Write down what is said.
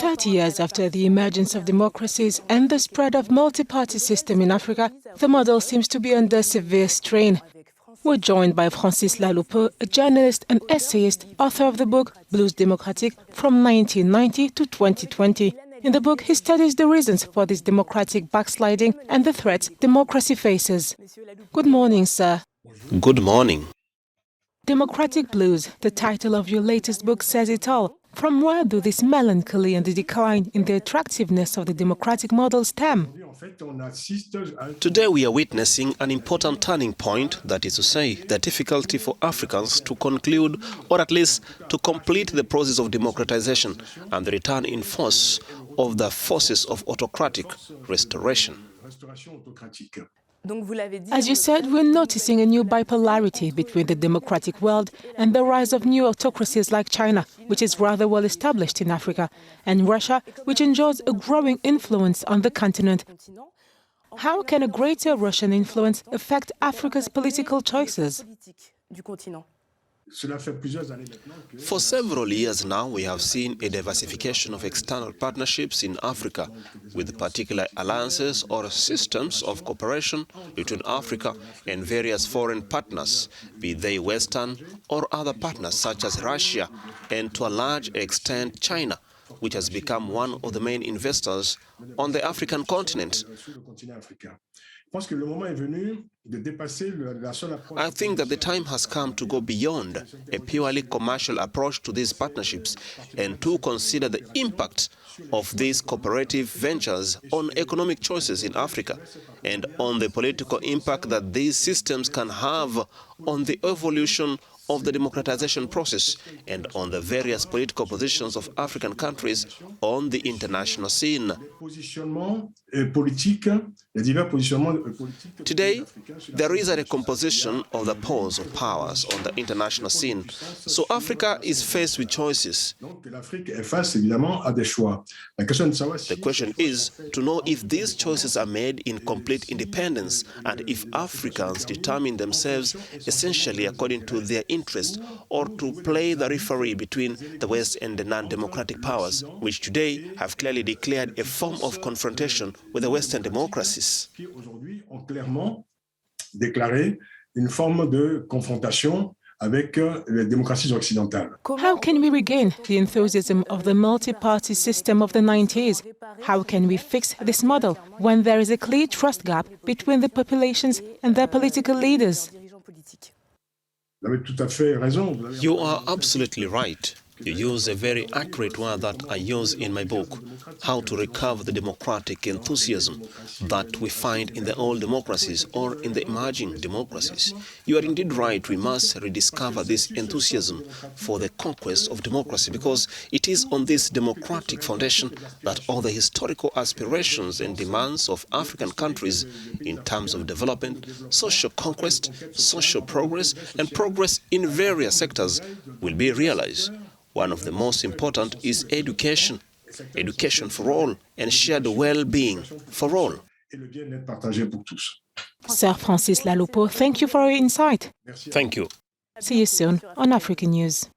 30 years after the emergence of democracies and the spread of multi-party system in Africa, the model seems to be under severe strain. We're joined by Francis Laloupo, a journalist and essayist, author of the book Blues Democratic from 1990 to 2020. In the book, he studies the reasons for this democratic backsliding and the threats democracy faces. Good morning, sir. Good morning. Democratic Blues, the title of your latest book, says it all. From where do this melancholy and the decline in the attractiveness of the democratic model stem? Today we are witnessing an important turning point, that is to say, the difficulty for Africans to conclude or at least to complete the process of democratization and the return in force of the forces of autocratic restoration. As you said, we're noticing a new bipolarity between the democratic world and the rise of new autocracies like China, which is rather well established in Africa, and Russia, which enjoys a growing influence on the continent. How can a greater Russian influence affect Africa's political choices? For several years now, we have seen a diversification of external partnerships in Africa, with particular alliances or systems of cooperation between Africa and various foreign partners, be they Western or other partners such as Russia and to a large extent China, which has become one of the main investors on the African continent. I think that the time has come to go beyond a purely commercial approach to these partnerships and to consider the impact of these cooperative ventures on economic choices in Africa and on the political impact that these systems can have on the evolution of the democratization process and on the various political positions of African countries on the international scene. Today, there is a recomposition of the poles of powers on the international scene, so Africa is faced with choices. The question is to know if these choices are made in complete independence and if Africans determine themselves essentially according to their interest, or to play the referee between the West and the non-democratic powers, which today have clearly declared a form of confrontation with the Western democracies. How can we regain the enthusiasm of the multi-party system of the 90s? How can we fix this model when there is a clear trust gap between the populations and their political leaders? You are absolutely right. You use a very accurate word that I use in my book, how to recover the democratic enthusiasm that we find in the old democracies or in the emerging democracies. You are indeed right, we must rediscover this enthusiasm for the conquest of democracy, because it is on this democratic foundation that all the historical aspirations and demands of African countries in terms of development, social conquest, social progress, and progress in various sectors will be realized. One of the most important is education. Education for all and shared well-being for all. Sir Francis Laloupo, thank you for your insight. Thank you. See you soon on Africanews.